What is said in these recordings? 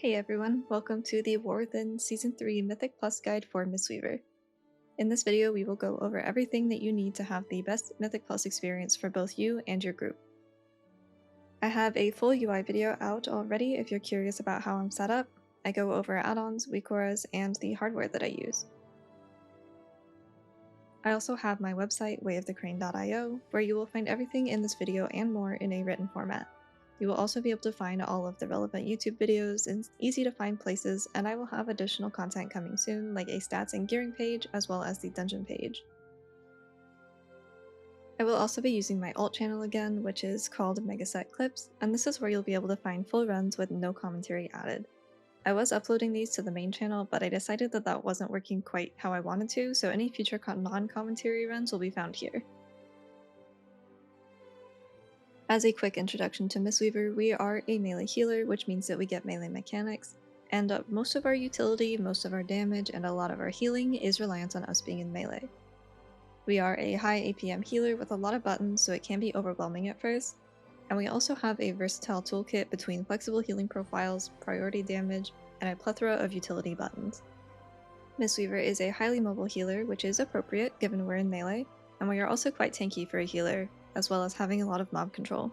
Hey everyone, welcome to the War Within Season 3 Mythic Plus Guide for Mistweaver. In this video, we will go over everything that you need to have the best Mythic Plus experience for both you and your group. I have a full UI video out already if you're curious about how I'm set up. I go over add-ons, weak auras, and the hardware that I use. I also have my website, wayofthecrane.io, where you will find everything in this video and more in a written format. You will also be able to find all of the relevant YouTube videos in easy to find places, and I will have additional content coming soon, like a stats and gearing page, as well as the dungeon page. I will also be using my alt channel again, which is called Megasett Clips, and this is where you'll be able to find full runs with no commentary added. I was uploading these to the main channel, but I decided that that wasn't working quite how I wanted to, so any future non-commentary runs will be found here. As a quick introduction to Mistweaver, we are a melee healer, which means that we get melee mechanics, and most of our utility, most of our damage, and a lot of our healing is reliant on us being in melee. We are a high APM healer with a lot of buttons, so it can be overwhelming at first, and we also have a versatile toolkit between flexible healing profiles, priority damage, and a plethora of utility buttons. Mistweaver is a highly mobile healer, which is appropriate given we're in melee, and we are also quite tanky for a healer, as well as having a lot of mob control.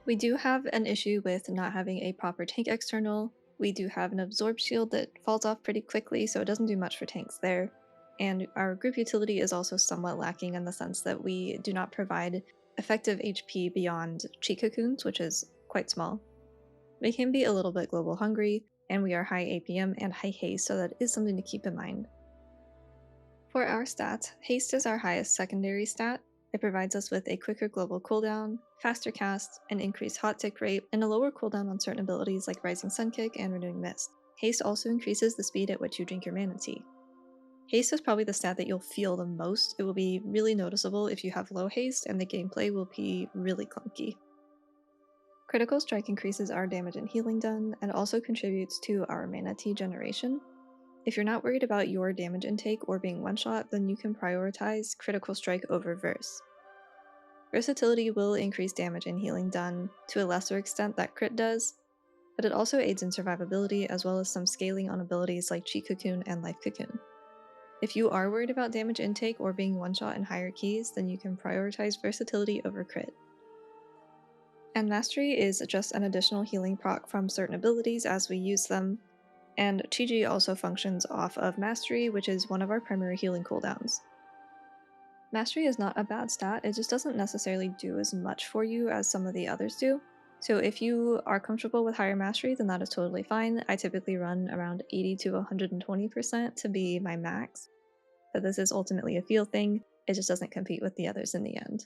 We do have an issue with not having a proper tank external. We do have an absorb shield that falls off pretty quickly, so it doesn't do much for tanks there. And our group utility is also somewhat lacking in the sense that we do not provide effective HP beyond chi cocoons, which is quite small. We can be a little bit global hungry, and we are high APM and high haste, so that is something to keep in mind. For our stats, haste is our highest secondary stat. It provides us with a quicker global cooldown, faster cast, an increased hot tick rate, and a lower cooldown on certain abilities like Rising Sun Kick and Renewing Mist. Haste also increases the speed at which you drink your mana tea. Haste is probably the stat that you'll feel the most. It will be really noticeable if you have low haste, and the gameplay will be really clunky. Critical Strike increases our damage and healing done, and also contributes to our mana tea generation. If you're not worried about your damage intake or being one-shot, then you can prioritize Critical Strike over Verse. Versatility will increase damage and healing done to a lesser extent that crit does, but it also aids in survivability as well as some scaling on abilities like Chi Cocoon and Life Cocoon. If you are worried about damage intake or being one-shot in higher keys, then you can prioritize versatility over crit. And Mastery is just an additional healing proc from certain abilities as we use them, and Chi also functions off of Mastery, which is one of our primary healing cooldowns. Mastery is not a bad stat, it just doesn't necessarily do as much for you as some of the others do. So if you are comfortable with higher Mastery, then that is totally fine. I typically run around 80 to 120% to be my max. But this is ultimately a feel thing, it just doesn't compete with the others in the end.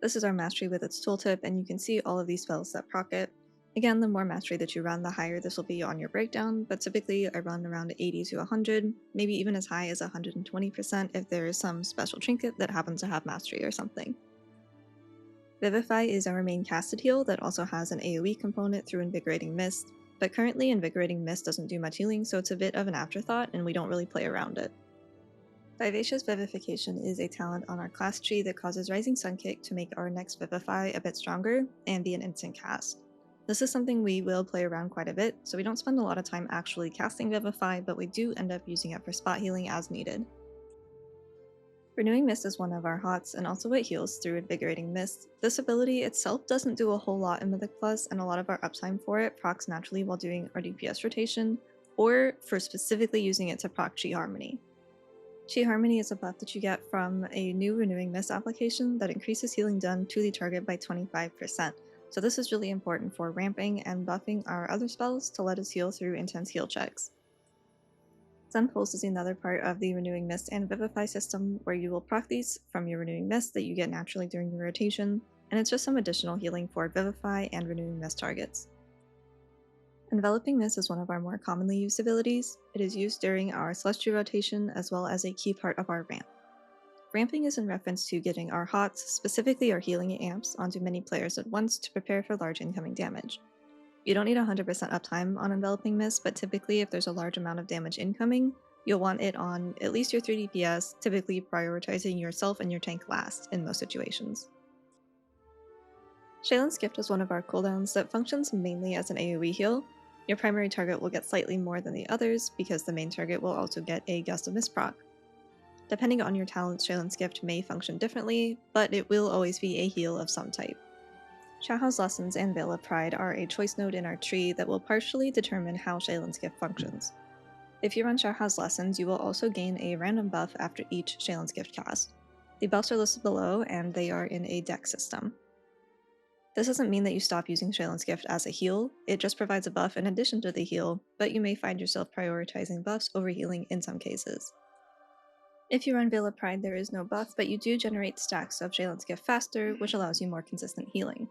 This is our Mastery with its tooltip, and you can see all of these spells that proc it. Again, the more Mastery that you run, the higher this will be on your breakdown, but typically I run around 80 to 100, maybe even as high as 120% if there is some special trinket that happens to have Mastery or something. Vivify is our main casted heal that also has an AoE component through Invigorating Mist, but currently Invigorating Mist doesn't do much healing, so it's a bit of an afterthought and we don't really play around it. Vivacious Vivification is a talent on our class tree that causes Rising Sun Kick to make our next Vivify a bit stronger and be an instant cast. This is something we will play around quite a bit, so we don't spend a lot of time actually casting Vivify, but we do end up using it for spot healing as needed. Renewing Mist is one of our hots, and also it heals through Invigorating Mist. This ability itself doesn't do a whole lot in Mythic Plus, and a lot of our uptime for it procs naturally while doing our DPS rotation, or for specifically using it to proc Chi Harmony. Chi Harmony is a buff that you get from a new Renewing Mist application that increases healing done to the target by 25%. So this is really important for ramping and buffing our other spells to let us heal through intense heal checks. Sun Pulse is another part of the Renewing Mist and Vivify system where you will proc these from your Renewing Mist that you get naturally during your rotation, and it's just some additional healing for Vivify and Renewing Mist targets. Enveloping Mist is one of our more commonly used abilities. It is used during our Celestial rotation as well as a key part of our ramp. Ramping is in reference to getting our hots, specifically our healing amps, onto many players at once to prepare for large incoming damage. You don't need 100% uptime on Enveloping Mist, but typically if there's a large amount of damage incoming, you'll want it on at least your 3 DPS, typically prioritizing yourself and your tank last in most situations. Shaylin's Gift is one of our cooldowns that functions mainly as an AoE heal. Your primary target will get slightly more than the others because the main target will also get a Gust of Mist proc. Depending on your talents, Shaylin's Gift may function differently, but it will always be a heal of some type. Xiaohao's Lessons and Veil of Pride are a choice node in our tree that will partially determine how Shaylin's Gift functions. If you run Xiaohao's Lessons, you will also gain a random buff after each Shaylin's Gift cast. The buffs are listed below, and they are in a deck system. This doesn't mean that you stop using Shaylin's Gift as a heal, it just provides a buff in addition to the heal, but you may find yourself prioritizing buffs over healing in some cases. If you run Veil of Pride, there is no buff, but you do generate stacks of Shaylin's Gift faster, which allows you more consistent healing.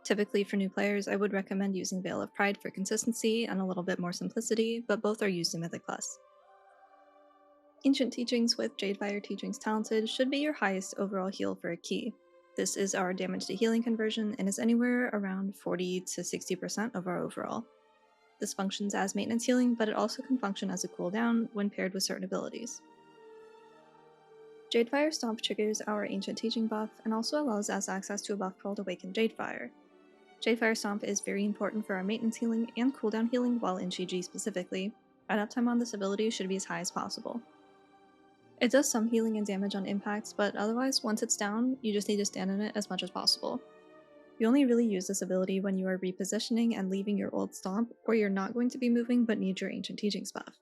Typically for new players, I would recommend using Veil of Pride for consistency and a little bit more simplicity, but both are used in Mythic+. Ancient Teachings with Jadefire Teachings Talented should be your highest overall heal for a key. This is our damage to healing conversion and is anywhere around 40 to 60% of our overall. This functions as maintenance healing, but it also can function as a cooldown when paired with certain abilities. Jadefire Stomp triggers our Ancient Teaching buff and also allows us access to a buff called Awakened Jadefire. Jadefire Stomp is very important for our maintenance healing and cooldown healing while in GG specifically, and uptime on this ability should be as high as possible. It does some healing and damage on impacts, but otherwise, once it's down, you just need to stand in it as much as possible. You only really use this ability when you are repositioning and leaving your old stomp, or you're not going to be moving but need your Ancient Teachings buff.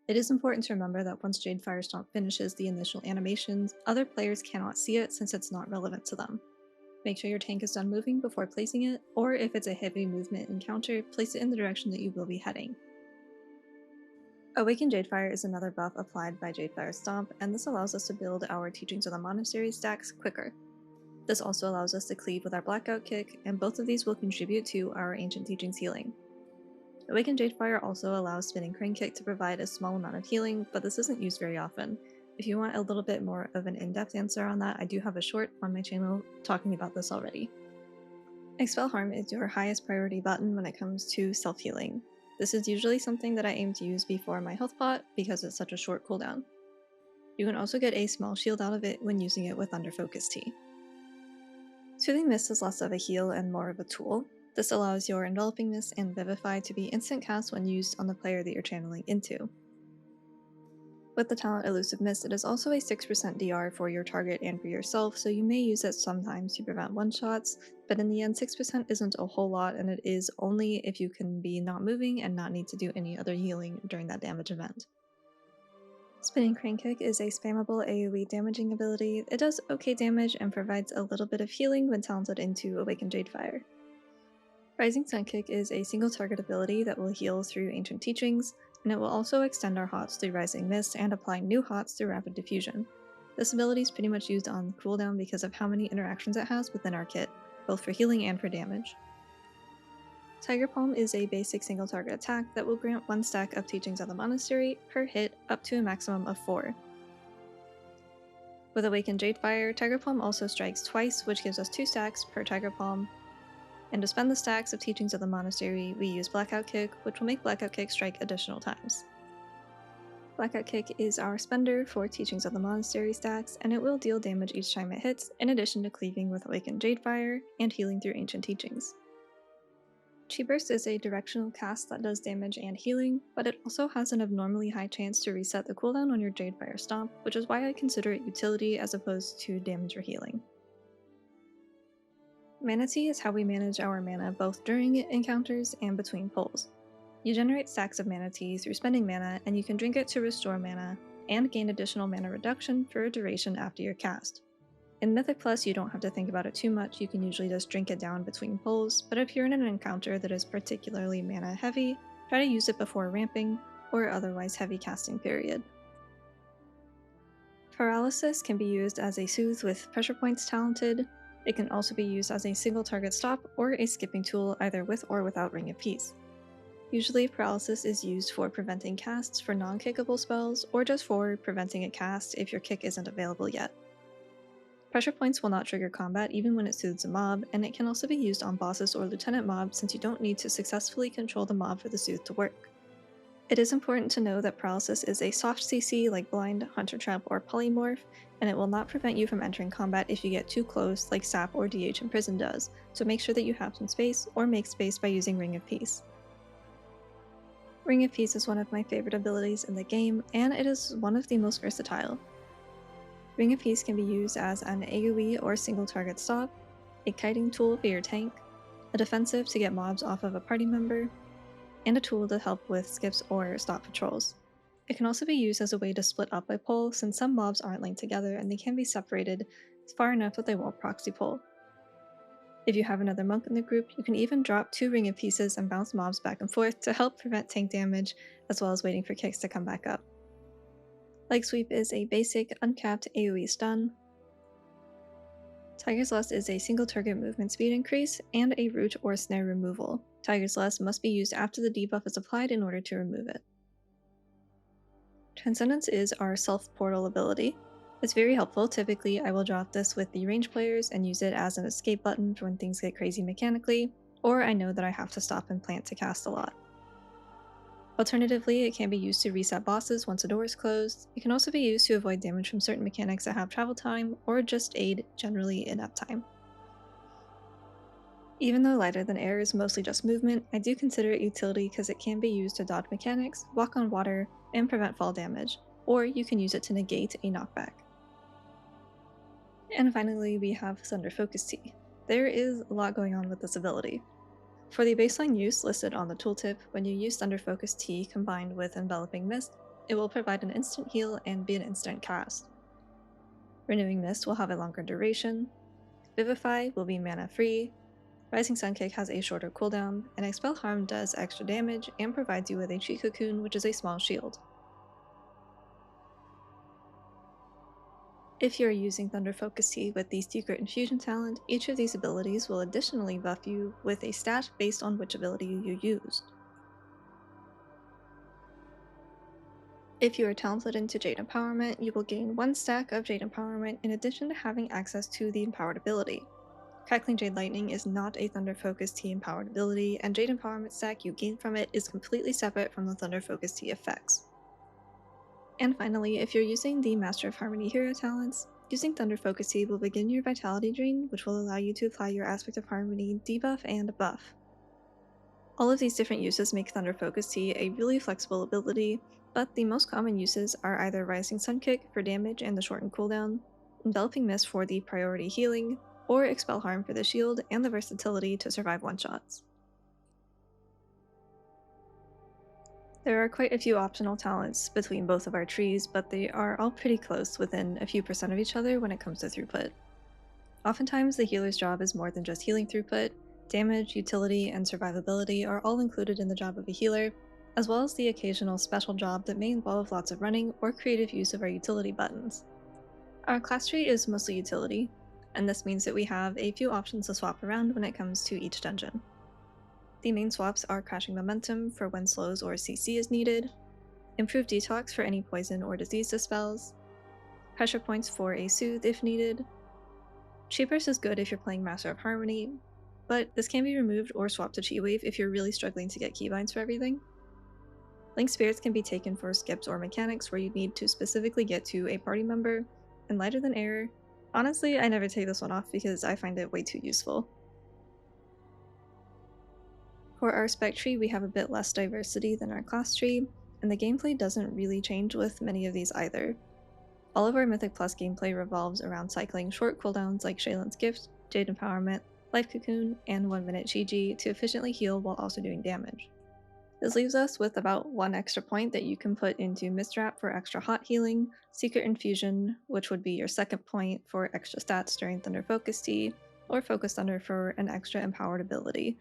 It is important to remember that once Jadefire Stomp finishes the initial animations, other players cannot see it since it's not relevant to them. Make sure your tank is done moving before placing it, or if it's a heavy movement encounter, place it in the direction that you will be heading. Awakened Jadefire is another buff applied by Jadefire Stomp, and this allows us to build our Teachings of the Monastery stacks quicker. This also allows us to cleave with our Blackout Kick, and both of these will contribute to our Ancient Teachings healing. Awakened Jadefire also allows Spinning Crane Kick to provide a small amount of healing, but this isn't used very often. If you want a little bit more of an in-depth answer on that, I do have a short on my channel talking about this already. Expel Harm is your highest priority button when it comes to self-healing. This is usually something that I aim to use before my health pot because it's such a short cooldown. You can also get a small shield out of it when using it with Under Focus Tea. Soothing Mist is less of a heal and more of a tool. This allows your Enveloping Mist and Vivify to be instant cast when used on the player that you're channeling into. With the talent Elusive Mist, it is also a 6% DR for your target and for yourself, so you may use it sometimes to prevent one-shots, but in the end 6% isn't a whole lot, and it is only if you can be not moving and not need to do any other healing during that damage event. Spinning Crane Kick is a spammable AoE damaging ability. It does okay damage and provides a little bit of healing when talented into Awakened Jadefire. Rising Sun Kick is a single target ability that will heal through Ancient Teachings, and it will also extend our HOTS through Rising Mist and apply new HOTS through Rapid Diffusion. This ability is pretty much used on cooldown because of how many interactions it has within our kit, both for healing and for damage. Tiger Palm is a basic single target attack that will grant 1 stack of Teachings of the Monastery per hit up to a maximum of 4. With Awakened Jadefire, Tiger Palm also strikes twice, which gives us 2 stacks per Tiger Palm. And to spend the stacks of Teachings of the Monastery, we use Blackout Kick, which will make Blackout Kick strike additional times. Blackout Kick is our spender for Teachings of the Monastery stacks, and it will deal damage each time it hits, in addition to cleaving with Awakened Jadefire and healing through Ancient Teachings. Chi Burst is a directional cast that does damage and healing, but it also has an abnormally high chance to reset the cooldown on your Jadefire Stomp, which is why I consider it utility as opposed to damage or healing. Mana Tea is how we manage our mana both during encounters and between pulls. You generate stacks of Mana Tea through spending mana, and you can drink it to restore mana, and gain additional mana reduction for a duration after your cast. In Mythic Plus, you don't have to think about it too much, you can usually just drink it down between pulls, but if you're in an encounter that is particularly mana heavy, try to use it before ramping, or otherwise heavy casting period. Paralysis can be used as a soothe with Pressure Points talented. It can also be used as a single target stop or a skipping tool either with or without Ring of Peace. Usually Paralysis is used for preventing casts for non-kickable spells, or just for preventing a cast if your kick isn't available yet. Pressure Points will not trigger combat even when it soothes a mob, and it can also be used on bosses or lieutenant mobs since you don't need to successfully control the mob for the soothe to work. It is important to know that Paralysis is a soft CC like Blind, Hunter Trap, or Polymorph, and it will not prevent you from entering combat if you get too close like Sap or DH in Prison does, so make sure that you have some space, or make space by using Ring of Peace. Ring of Peace is one of my favorite abilities in the game, and it is one of the most versatile. Ring of Peace can be used as an AoE or single target stop, a kiting tool for your tank, a defensive to get mobs off of a party member, and a tool to help with skips or stop patrols. It can also be used as a way to split up a pull, since some mobs aren't linked together and they can be separated far enough that they won't proxy pull. If you have another monk in the group, you can even drop 2 Ring of Pieces and bounce mobs back and forth to help prevent tank damage, as well as waiting for kicks to come back up. Leg Sweep is a basic, uncapped AoE stun. Tiger's Lust is a single target movement speed increase and a root or snare removal. Tiger's Lust must be used after the debuff is applied in order to remove it. Transcendence is our self-portal ability. It's very helpful. Typically, I will drop this with the range players and use it as an escape button for when things get crazy mechanically, or I know that I have to stop and plant to cast a lot. Alternatively, it can be used to reset bosses once a door is closed. It can also be used to avoid damage from certain mechanics that have travel time, or just aid generally in uptime. Even though lighter than air is mostly just movement, I do consider it utility because it can be used to dodge mechanics, walk on water, and prevent fall damage, or you can use it to negate a knockback. And finally, we have Thunder Focus Tea. There is a lot going on with this ability. For the baseline use listed on the tooltip, when you use Thunder Focus Tea combined with Enveloping Mist, it will provide an instant heal and be an instant cast. Renewing Mist will have a longer duration. Vivify will be mana free. Rising Sun Kick has a shorter cooldown, and Expel Harm does extra damage and provides you with a Chi Cocoon, which is a small shield. If you are using Thunder Focus Tea with the Secret Infusion talent, each of these abilities will additionally buff you with a stat based on which ability you used. If you are talented into Jade Empowerment, you will gain 1 stack of Jade Empowerment in addition to having access to the empowered ability. Crackling Jade Lightning is not a Thunder Focus Tea empowered ability, and Jade Empowerment stack you gain from it is completely separate from the Thunder Focus Tea effects. And finally, if you're using the Master of Harmony hero talents, using Thunder Focus Tea will begin your Vitality Drain, which will allow you to apply your Aspect of Harmony debuff and buff. All of these different uses make Thunder Focus Tea a really flexible ability, but the most common uses are either Rising Sun Kick for damage and the shortened cooldown, Enveloping Mist for the priority healing, or Expel Harm for the shield and the versatility to survive one-shots. There are quite a few optional talents between both of our trees, but they are all pretty close, within a few percent of each other when it comes to throughput. Oftentimes the healer's job is more than just healing throughput. Damage, utility, and survivability are all included in the job of a healer, as well as the occasional special job that may involve lots of running or creative use of our utility buttons. Our class tree is mostly utility, and this means that we have a few options to swap around when it comes to each dungeon. The main swaps are Crashing Momentum for when slows or CC is needed, Improved Detox for any poison or disease dispels, Pressure Points for a Soothe if needed. Chi Burst is good if you're playing Master of Harmony, but this can be removed or swapped to Chi Wave if you're really struggling to get keybinds for everything. Link Spirits can be taken for skips or mechanics where you need to specifically get to a party member, and Lighter Than Air. Honestly, I never take this one off because I find it way too useful. For our spec tree, we have a bit less diversity than our class tree, and the gameplay doesn't really change with many of these either. All of our Mythic Plus gameplay revolves around cycling short cooldowns like Shaylin's Gift, Jade Empowerment, Life Cocoon, and 1 minute Chi to efficiently heal while also doing damage. This leaves us with about 1 extra point that you can put into Mistwrap for extra hot healing, Secret Infusion, which would be your second point for extra stats during Thunder Focus Tea, or Focus Thunder for an extra empowered ability.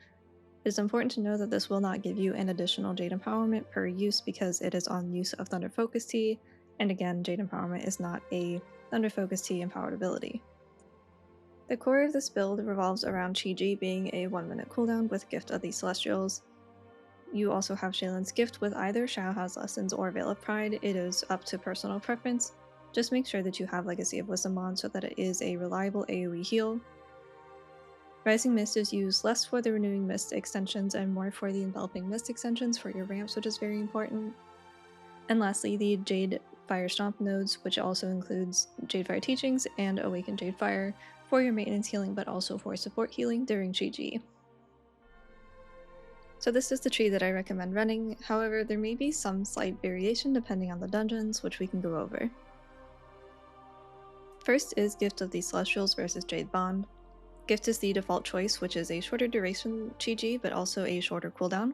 It is important to know that this will not give you an additional Jade Empowerment per use because it is on use of Thunder Focus Tea, and again, Jade Empowerment is not a Thunder Focus Tea empowered ability. The core of this build revolves around Chi being a 1 minute cooldown with Gift of the Celestials. You also have Shaylin's Gift with either Shao Has Lessons or Veil of Pride. It is up to personal preference. Just make sure that you have Legacy of Wisdom on so that it is a reliable AoE heal. Rising Mist is used less for the Renewing Mist extensions and more for the Enveloping Mist extensions for your ramps, which is very important. And lastly, the Jade Fire Stomp nodes, which also includes Jadefire Teachings and Awaken Jadefire for your maintenance healing, but also for support healing during Chi. So this is the tree that I recommend running, however there may be some slight variation depending on the dungeons, which we can go over. First is Gift of the Celestials versus Jade Bond. Gift is the default choice, which is a shorter duration Chi but also a shorter cooldown.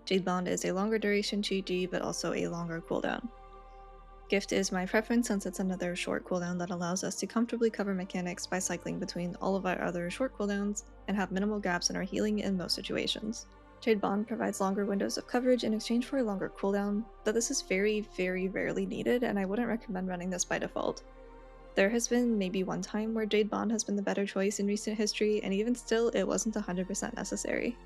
Jade Bond is a longer duration Chi but also a longer cooldown. Gift is my preference since it's another short cooldown that allows us to comfortably cover mechanics by cycling between all of our other short cooldowns and have minimal gaps in our healing in most situations. Jade Bond provides longer windows of coverage in exchange for a longer cooldown, though this is very, very rarely needed and I wouldn't recommend running this by default. There has been maybe one time where Jade Bond has been the better choice in recent history, and even still it wasn't 100% necessary.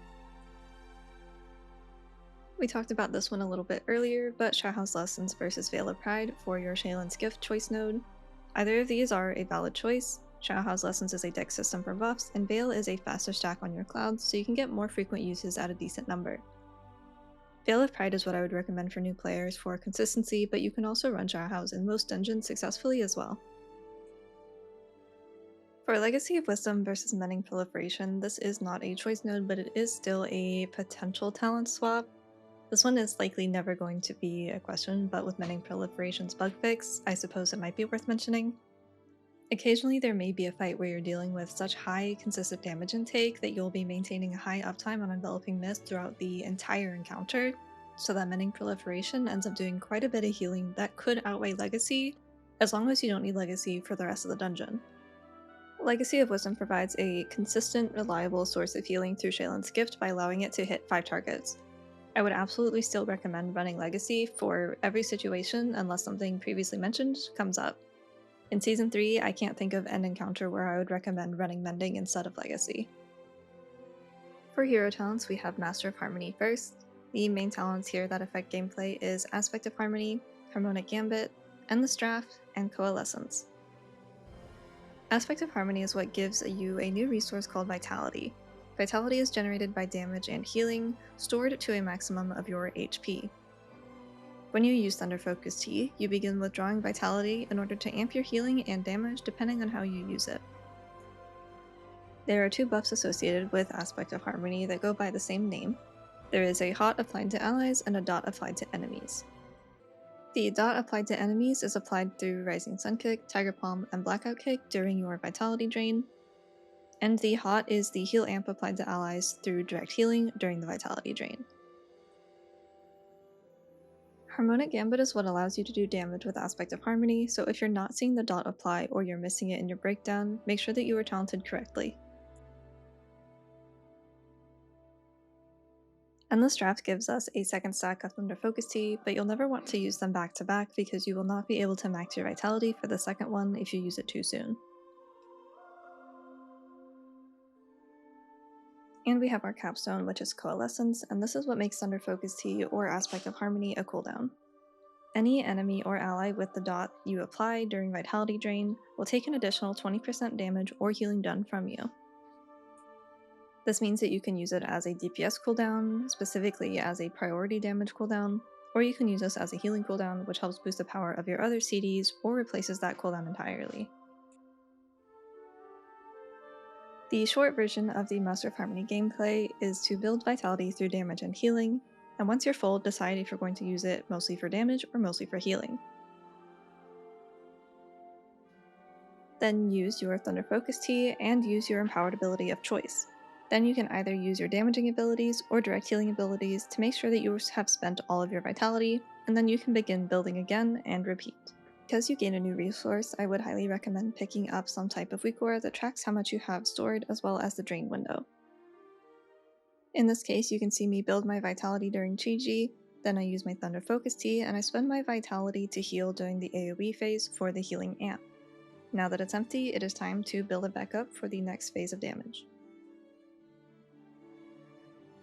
We talked about this one a little bit earlier, but Shadow's Lessons versus Veil of Pride for your Shaylin's Gift choice node. Either of these are a valid choice. Shadow's Lessons is a deck system for buffs, and Veil is a faster stack on your clouds, so you can get more frequent uses at a decent number. Veil of Pride is what I would recommend for new players for consistency, but you can also run Shadow's in most dungeons successfully as well. For Legacy of Wisdom versus Mending Proliferation, this is not a choice node, but it is still a potential talent swap. This one is likely never going to be a question, but with Mending Proliferation's bug fix, I suppose it might be worth mentioning. Occasionally there may be a fight where you're dealing with such high consistent damage intake that you'll be maintaining a high uptime on Enveloping Mist throughout the entire encounter, so that Mending Proliferation ends up doing quite a bit of healing that could outweigh Legacy, as long as you don't need Legacy for the rest of the dungeon. Legacy of Wisdom provides a consistent, reliable source of healing through Shaylin's Gift by allowing it to hit 5 targets. I would absolutely still recommend running Legacy for every situation unless something previously mentioned comes up. In Season 3, I can't think of an encounter where I would recommend running Mending instead of Legacy. For hero talents, we have Master of Harmony first. The main talents here that affect gameplay is Aspect of Harmony, Harmonic Gambit, Endless Draft, and Coalescence. Aspect of Harmony is what gives you a new resource called Vitality. Vitality is generated by damage and healing, stored to a maximum of your HP. When you use Thunder Focus Tea, you begin withdrawing Vitality in order to amp your healing and damage depending on how you use it. There are 2 buffs associated with Aspect of Harmony that go by the same name. There is a Hot applied to allies and a Dot applied to enemies. The Dot applied to enemies is applied through Rising Sun Kick, Tiger Palm, and Blackout Kick during your Vitality drain, and the Hot is the heal amp applied to allies through direct healing during the Vitality drain. Harmonic Gambit is what allows you to do damage with Aspect of Harmony, so if you're not seeing the Dot apply or you're missing it in your breakdown, make sure that you are talented correctly. Endless Draft gives us a second stack of Thunder Focus Tea, but you'll never want to use them back to back because you will not be able to max your Vitality for the second one if you use it too soon. And we have our capstone, which is Coalescence, and this is what makes Thunder Focus Tea or Aspect of Harmony a cooldown. Any enemy or ally with the Dot you apply during Vitality Drain will take an additional 20% damage or healing done from you. This means that you can use it as a DPS cooldown, specifically as a priority damage cooldown, or you can use this as a healing cooldown, which helps boost the power of your other CDs or replaces that cooldown entirely. The short version of the Master of Harmony gameplay is to build Vitality through damage and healing, and once you're full, decide if you're going to use it mostly for damage or mostly for healing. Then use your Thunder Focus Tea and use your empowered ability of choice. Then you can either use your damaging abilities or direct healing abilities to make sure that you have spent all of your Vitality, and then you can begin building again and repeat. Because you gain a new resource, I would highly recommend picking up some type of weak aura that tracks how much you have stored as well as the drain window. In this case, you can see me build my Vitality during Chi, then I use my Thunder Focus Tea, and I spend my Vitality to heal during the AoE phase for the healing amp. Now that it's empty, it is time to build it back up for the next phase of damage.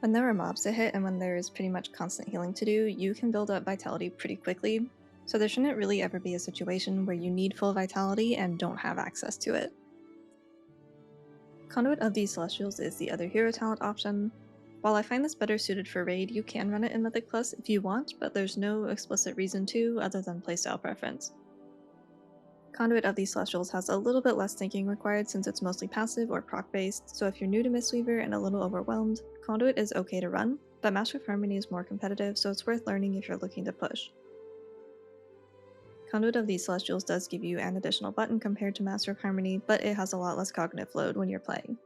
When there are mobs to hit and when there is pretty much constant healing to do, you can build up Vitality pretty quickly, so there shouldn't really ever be a situation where you need full Vitality and don't have access to it. Conduit of the Celestials is the other hero talent option. While I find this better suited for raid, you can run it in Mythic Plus if you want, but there's no explicit reason to other than playstyle preference. Conduit of these Celestials has a little bit less thinking required since it's mostly passive or proc based, so if you're new to Mistweaver and a little overwhelmed, Conduit is okay to run, but Master of Harmony is more competitive, so it's worth learning if you're looking to push. Conduit of these Celestials does give you an additional button compared to Master of Harmony, but it has a lot less cognitive load when you're playing.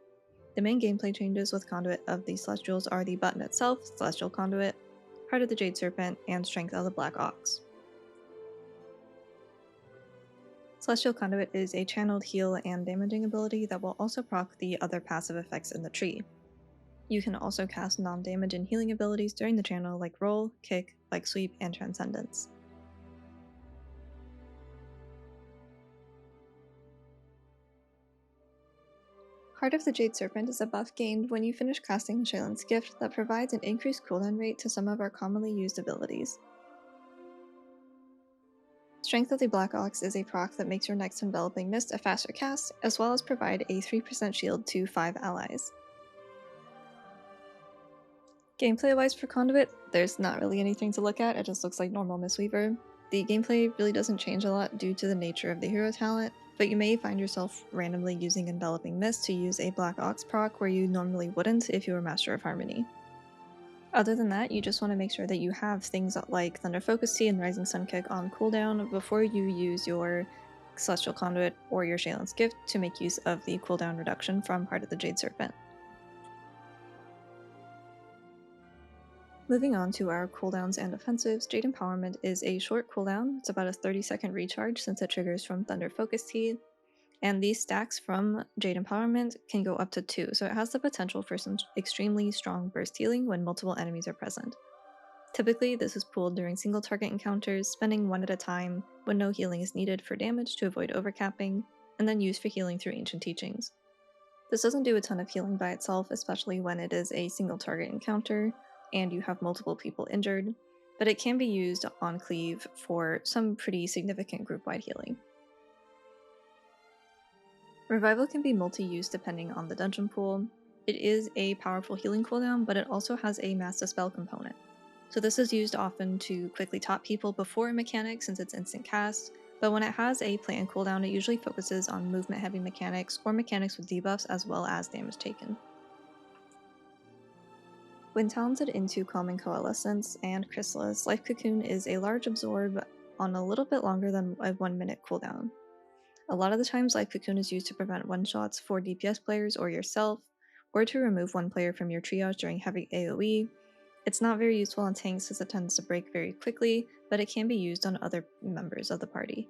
The main gameplay changes with Conduit of these Celestials are the button itself, Celestial Conduit, Heart of the Jade Serpent, and Strength of the Black Ox. Celestial Conduit is a channeled heal and damaging ability that will also proc the other passive effects in the tree. You can also cast non-damage and healing abilities during the channel like Roll, Kick, Leg Sweep, and Transcendence. Heart of the Jade Serpent is a buff gained when you finish casting Shaylin's Gift that provides an increased cooldown rate to some of our commonly used abilities. Strength of the Black Ox is a proc that makes your next Enveloping Mist a faster cast, as well as provide a 3% shield to 5 allies. Gameplay-wise for Conduit, there's not really anything to look at, it just looks like normal Mistweaver. The gameplay really doesn't change a lot due to the nature of the hero talent, but you may find yourself randomly using Enveloping Mist to use a Black Ox proc where you normally wouldn't if you were Master of Harmony. Other than that, you just want to make sure that you have things like Thunder Focus Tea and Rising Sun Kick on cooldown before you use your Celestial Conduit or your Shaylin's Gift to make use of the cooldown reduction from Heart of the Jade Serpent. Moving on to our cooldowns and offensives, Jade Empowerment is a short cooldown. It's about a 30-second recharge since it triggers from Thunder Focus Tea, and these stacks from Jade Empowerment can go up to 2, so it has the potential for some extremely strong burst healing when multiple enemies are present. Typically, this is pooled during single target encounters, spending one at a time when no healing is needed for damage to avoid overcapping, and then used for healing through Ancient Teachings. This doesn't do a ton of healing by itself, especially when it is a single target encounter and you have multiple people injured, but it can be used on cleave for some pretty significant group-wide healing. Revival can be multi-use depending on the dungeon pool. It is a powerful healing cooldown, but it also has a Mass Dispel component. So this is used often to quickly top people before a mechanic since it's instant cast, but when it has a planned cooldown, it usually focuses on movement-heavy mechanics or mechanics with debuffs as well as damage taken. When talented into Calming Coalescence and Chrysalis, Life Cocoon is a large absorb on a little bit longer than a 1-minute cooldown. A lot of the times Life Cocoon is used to prevent one-shots for DPS players or yourself, or to remove one player from your triage during heavy AoE. It's not very useful on tanks as it tends to break very quickly, but it can be used on other members of the party.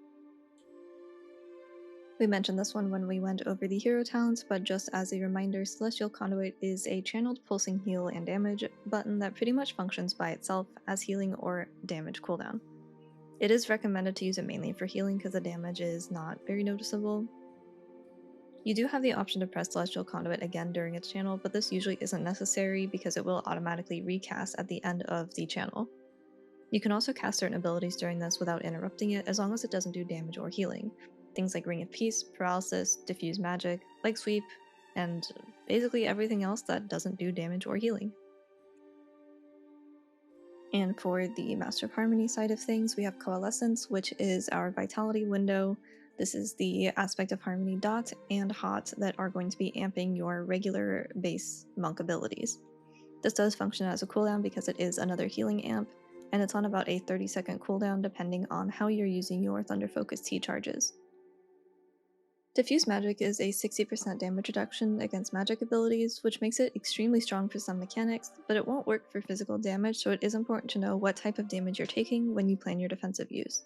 We mentioned this one when we went over the hero talents, but just as a reminder, Celestial Conduit is a channeled pulsing heal and damage button that pretty much functions by itself as healing or damage cooldown. It is recommended to use it mainly for healing because the damage is not very noticeable. You do have the option to press Celestial Conduit again during its channel, but this usually isn't necessary because it will automatically recast at the end of the channel. You can also cast certain abilities during this without interrupting it as long as it doesn't do damage or healing. Things like Ring of Peace, Paralysis, Diffuse Magic, Leg Sweep, and basically everything else that doesn't do damage or healing. And for the Master of Harmony side of things, we have Coalescence, which is our Vitality window. This is the aspect of Harmony Dot and Hot that are going to be amping your regular base monk abilities. This does function as a cooldown because it is another healing amp, and it's on about a 30-second cooldown depending on how you're using your Thunder Focus Tea charges. Diffuse Magic is a 60% damage reduction against magic abilities, which makes it extremely strong for some mechanics, but it won't work for physical damage, so it is important to know what type of damage you're taking when you plan your defensive use.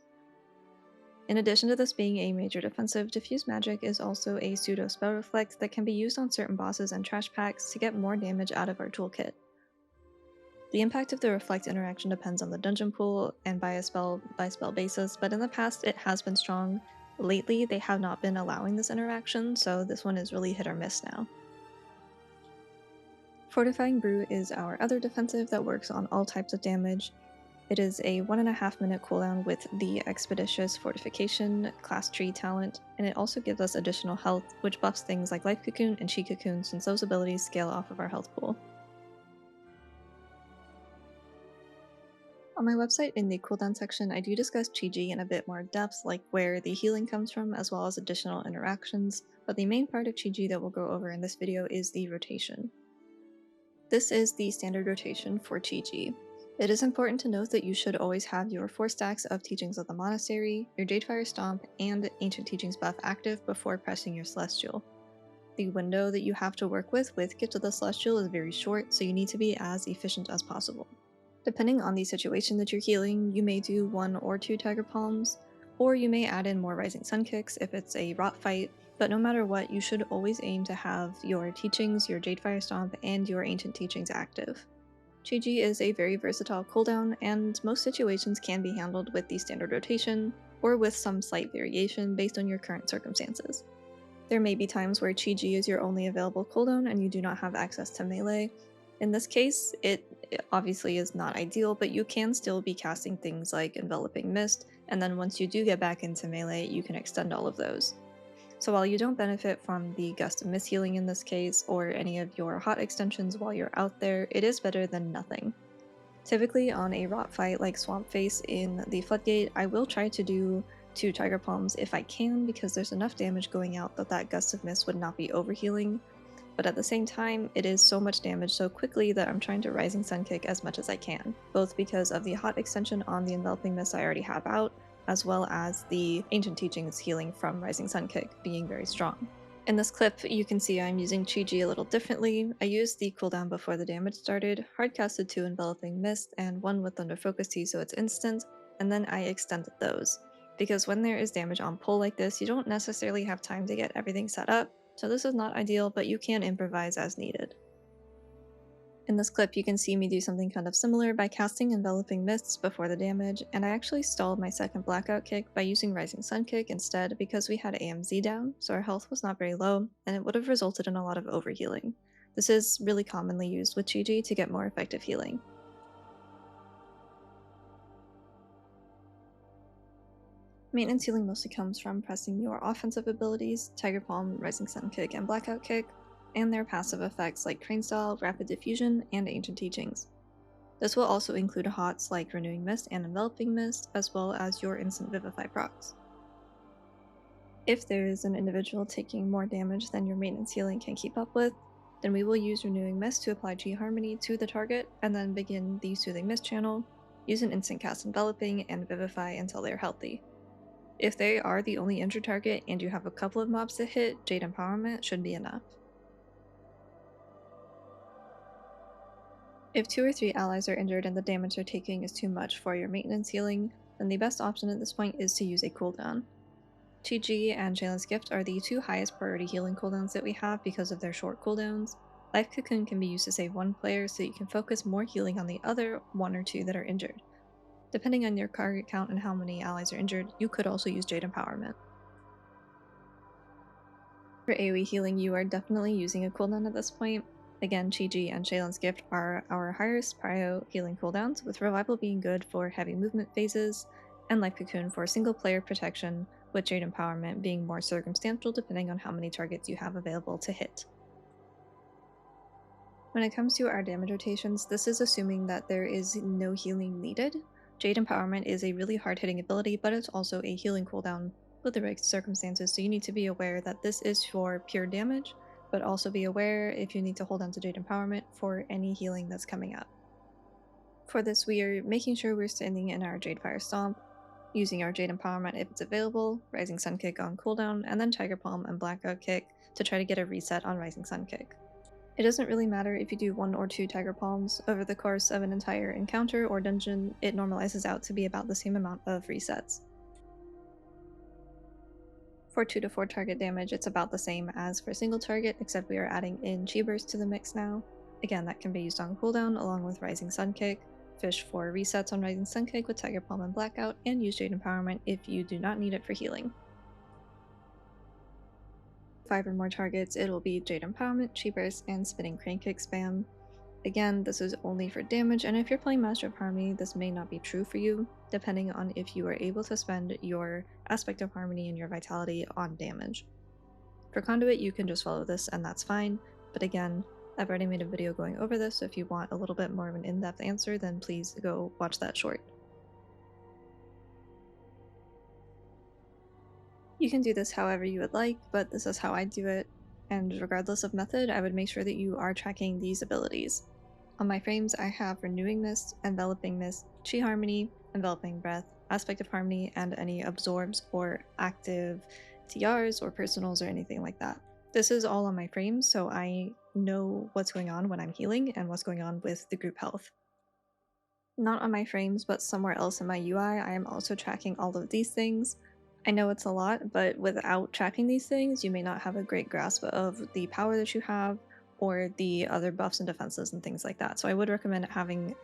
In addition to this being a major defensive, Diffuse Magic is also a pseudo spell reflect that can be used on certain bosses and trash packs to get more damage out of our toolkit. The impact of the reflect interaction depends on the dungeon pool and by spell basis, but in the past it has been strong. Lately, they have not been allowing this interaction, so this one is really hit or miss now. Fortifying Brew is our other defensive that works on all types of damage. It is a 1.5 minute cooldown with the Expeditious Fortification class tree talent, and it also gives us additional health, which buffs things like Life Cocoon and Chi Cocoon since those abilities scale off of our health pool. On my website in the cooldown section, I do discuss Chi in a bit more depth, like where the healing comes from, as well as additional interactions, but the main part of Chi that we'll go over in this video is the rotation. This is the standard rotation for Chi. It is important to note that you should always have your 4 stacks of Teachings of the Monastery, your Jadefire Stomp, and Ancient Teachings buff active before pressing your Celestial. The window that you have to work with Gift of the Celestial is very short, so you need to be as efficient as possible. Depending on the situation that you're healing, you may do 1 or 2 Tiger Palms, or you may add in more Rising Sun Kicks if it's a rot fight, but no matter what, you should always aim to have your Teachings, your Jadefire Stomp, and your Ancient Teachings active. Chi is a very versatile cooldown, and most situations can be handled with the standard rotation, or with some slight variation based on your current circumstances. There may be times where Chi is your only available cooldown and you do not have access to melee. In this case, it obviously is not ideal, but you can still be casting things like Enveloping Mist, and then once you do get back into melee, you can extend all of those. So while you don't benefit from the Gust of Mist healing in this case, or any of your hot extensions while you're out there, it is better than nothing. Typically on a rot fight like Swamp Face in the Floodgate, I will try to do 2 Tiger Palms if I can, because there's enough damage going out that Gust of Mist would not be overhealing. But at the same time, it is so much damage so quickly that I'm trying to Rising Sun Kick as much as I can, both because of the hot extension on the Enveloping Mist I already have out, as well as the Ancient Teachings healing from Rising Sun Kick being very strong. In this clip, you can see I'm using Chi a little differently. I used the cooldown before the damage started, hardcasted 2 Enveloping Mist and 1 with Thunder Focus Tea so it's instant, and then I extended those. Because when there is damage on pull like this, you don't necessarily have time to get everything set up, so this is not ideal, but you can improvise as needed. In this clip, you can see me do something kind of similar by casting Enveloping Mists before the damage, and I actually stalled my second Blackout Kick by using Rising Sun Kick instead because we had AMZ down, so our health was not very low, and it would have resulted in a lot of overhealing. This is really commonly used with Chi to get more effective healing. Maintenance healing mostly comes from pressing your offensive abilities, Tiger Palm, Rising Sun Kick, and Blackout Kick, and their passive effects like Crane Style, Rapid Diffusion, and Ancient Teachings. This will also include hots like Renewing Mist and Enveloping Mist, as well as your instant Vivify procs. If there is an individual taking more damage than your maintenance healing can keep up with, then we will use Renewing Mist to apply Chi Harmony to the target, and then begin the Soothing Mist channel, use an instant cast Enveloping, and Vivify until they're healthy. If they are the only injured target and you have a couple of mobs to hit, Jade Empowerment should be enough. If 2 or 3 allies are injured and the damage they're taking is too much for your maintenance healing, then the best option at this point is to use a cooldown. Chi and Shayla's Gift are the 2 highest priority healing cooldowns that we have because of their short cooldowns. Life Cocoon can be used to save one player so you can focus more healing on the other 1 or 2 that are injured. Depending on your target count and how many allies are injured, you could also use Jade Empowerment. For AoE healing, you are definitely using a cooldown at this point. Again, Chi and Shaylan's Gift are our highest prio healing cooldowns, with Revival being good for heavy movement phases, and Life Cocoon for single player protection, with Jade Empowerment being more circumstantial depending on how many targets you have available to hit. When it comes to our damage rotations, this is assuming that there is no healing needed. Jade Empowerment is a really hard-hitting ability, but it's also a healing cooldown with the right circumstances, so you need to be aware that this is for pure damage, but also be aware if you need to hold on to Jade Empowerment for any healing that's coming up. For this, we are making sure we're standing in our Jadefire Stomp, using our Jade Empowerment if it's available, Rising Sun Kick on cooldown, and then Tiger Palm and Blackout Kick to try to get a reset on Rising Sun Kick. It doesn't really matter if you do 1 or 2 Tiger Palms over the course of an entire encounter or dungeon, it normalizes out to be about the same amount of resets. For 2 to 4 target damage, it's about the same as for single target, except we are adding in Chi Burst to the mix now. Again, that can be used on cooldown along with Rising Sun Kick, fish for resets on Rising Sun Kick with Tiger Palm and Blackout, and use Jade Empowerment if you do not need it for healing. 5 or more targets, it will be Jade Empowerment, Chi Burst, and Spinning Crane Kick spam. Again, this is only for damage, and if you're playing Master of Harmony, this may not be true for you, depending on if you are able to spend your Aspect of Harmony and your Vitality on damage. For Conduit, you can just follow this and that's fine, but again, I've already made a video going over this, so if you want a little bit more of an in-depth answer, then please go watch that short. You can do this however you would like, but this is how I do it, and regardless of method, I would make sure that you are tracking these abilities. On my frames, I have Renewing Mist, Enveloping Mist, Chi Harmony, Enveloping Breath, Aspect of Harmony, and any absorbs or active TRs or personals or anything like that. This is all on my frames, so I know what's going on when I'm healing and what's going on with the group health. Not on my frames, but somewhere else in my UI, I am also tracking all of these things. I know it's a lot, but without tracking these things, you may not have a great grasp of the power that you have or the other buffs and defenses and things like that. So I would recommend having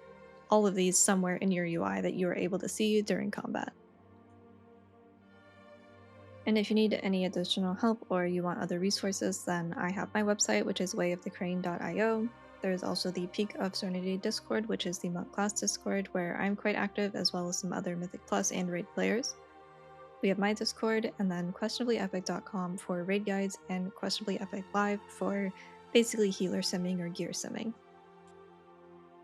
all of these somewhere in your UI that you are able to see during combat. And if you need any additional help or you want other resources, then I have my website, which is wayofthecrane.io. There's also the Peak of Serenity Discord, which is the monk class Discord, where I'm quite active, as well as some other Mythic Plus and Raid players. We have my Discord, and then questionablyepic.com for raid guides, and Questionably Epic Live for basically healer simming or gear simming.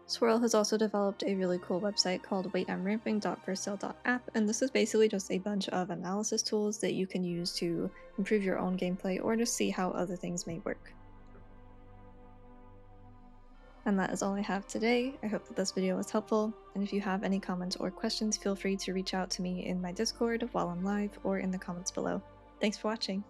Swirl has also developed a really cool website called waitimramping.firstsale.app, and this is basically just a bunch of analysis tools that you can use to improve your own gameplay or just see how other things may work. And that is all I have today. I hope that this video was helpful, and if you have any comments or questions, feel free to reach out to me in my Discord while I'm live or in the comments below. Thanks for watching!